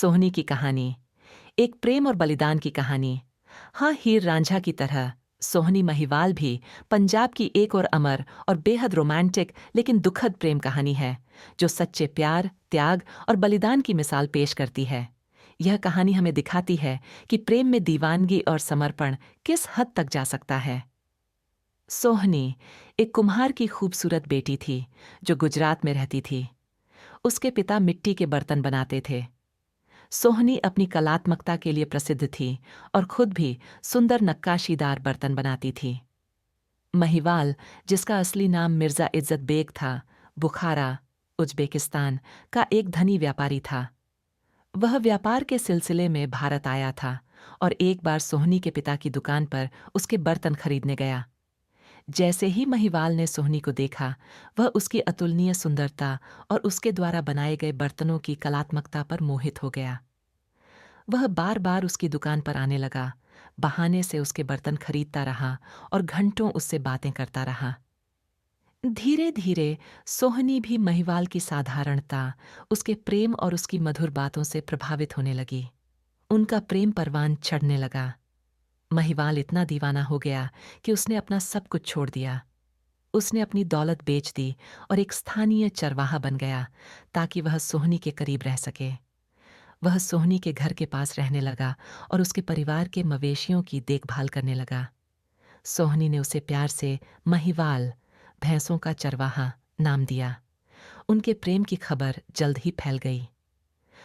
सोहनी की कहानी एक प्रेम और बलिदान की कहानी। हाँ, हीर रांझा की तरह सोहनी महिवाल भी पंजाब की एक और अमर और बेहद रोमांटिक लेकिन दुखद प्रेम कहानी है, जो सच्चे प्यार, त्याग और बलिदान की मिसाल पेश करती है। यह कहानी हमें दिखाती है कि प्रेम में दीवानगी और समर्पण किस हद तक जा सकता है। सोहनी एक कुम्हार की खूबसूरत बेटी थी, जो गुजरात में रहती थी। उसके पिता मिट्टी के बर्तन बनाते थे। सोहनी अपनी कलात्मकता के लिए प्रसिद्ध थी और खुद भी सुंदर नक्काशीदार बर्तन बनाती थी। महिवाल, जिसका असली नाम मिर्जा इज्जत बेग था, बुखारा, उज्बेकिस्तान का एक धनी व्यापारी था। वह व्यापार के सिलसिले में भारत आया था और एक बार सोहनी के पिता की दुकान पर उसके बर्तन खरीदने गया। जैसे ही महिवाल ने सोहनी को देखा, वह उसकी अतुलनीय सुंदरता और उसके द्वारा बनाए गए बर्तनों की कलात्मकता पर मोहित हो गया। वह बार बार उसकी दुकान पर आने लगा, बहाने से उसके बर्तन खरीदता रहा और घंटों उससे बातें करता रहा। धीरे धीरे सोहनी भी महिवाल की साधारणता, उसके प्रेम और उसकी मधुर बातों से प्रभावित होने लगी। उनका प्रेम परवान चढ़ने लगा। महिवाल इतना दीवाना हो गया कि उसने अपना सब कुछ छोड़ दिया। उसने अपनी दौलत बेच दी और एक स्थानीय चरवाहा बन गया, ताकि वह सोहनी के करीब रह सके। वह सोहनी के घर के पास रहने लगा और उसके परिवार के मवेशियों की देखभाल करने लगा। सोहनी ने उसे प्यार से महिवाल, भैंसों का चरवाहा, नाम दिया। उनके प्रेम की खबर जल्द ही फैल गई।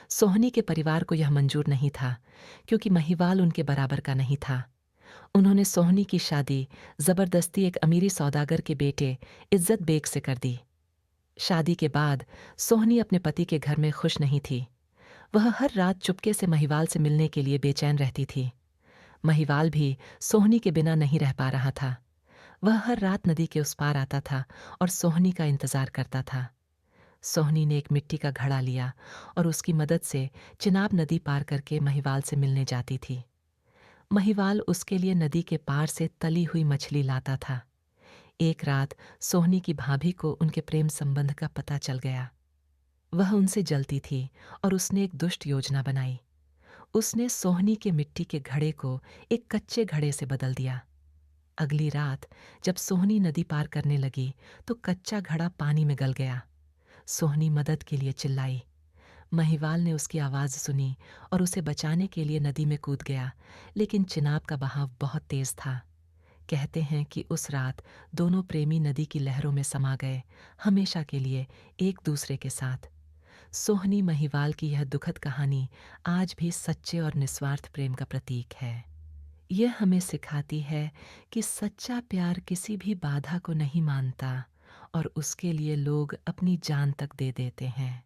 सोहनी के परिवार को यह मंजूर नहीं था, क्योंकि महिवाल उनके बराबर का नहीं था। उन्होंने सोहनी की शादी जबरदस्ती एक अमीरी सौदागर के बेटे इज्जत बेग से कर दी। शादी के बाद सोहनी अपने पति के घर में खुश नहीं थी। वह हर रात चुपके से महिवाल से मिलने के लिए बेचैन रहती थी। महिवाल भी सोहनी के बिना नहीं रह पा रहा था। वह हर रात नदी के उस पार आता था और सोहनी का इंतजार करता था। सोहनी ने एक मिट्टी का घड़ा लिया और उसकी मदद से चिनाब नदी पार करके महिवाल से मिलने जाती थी। महिवाल उसके लिए नदी के पार से तली हुई मछली लाता था। एक रात सोहनी की भाभी को उनके प्रेम संबंध का पता चल गया। वह उनसे जलती थी और उसने एक दुष्ट योजना बनाई। उसने सोहनी के मिट्टी के घड़े को एक कच्चे घड़े से बदल दिया। अगली रात जब सोहनी नदी पार करने लगी, तो कच्चा घड़ा पानी में गल गया। सोहनी मदद के लिए चिल्लाई। महिवाल ने उसकी आवाज़ सुनी और उसे बचाने के लिए नदी में कूद गया, लेकिन चिनाब का बहाव बहुत तेज था। कहते हैं कि उस रात दोनों प्रेमी नदी की लहरों में समा गए, हमेशा के लिए एक दूसरे के साथ। सोहनी महिवाल की यह दुखद कहानी आज भी सच्चे और निस्वार्थ प्रेम का प्रतीक है। यह हमें सिखाती है कि सच्चा प्यार किसी भी बाधा को नहीं मानता और उसके लिए लोग अपनी जान तक दे देते हैं।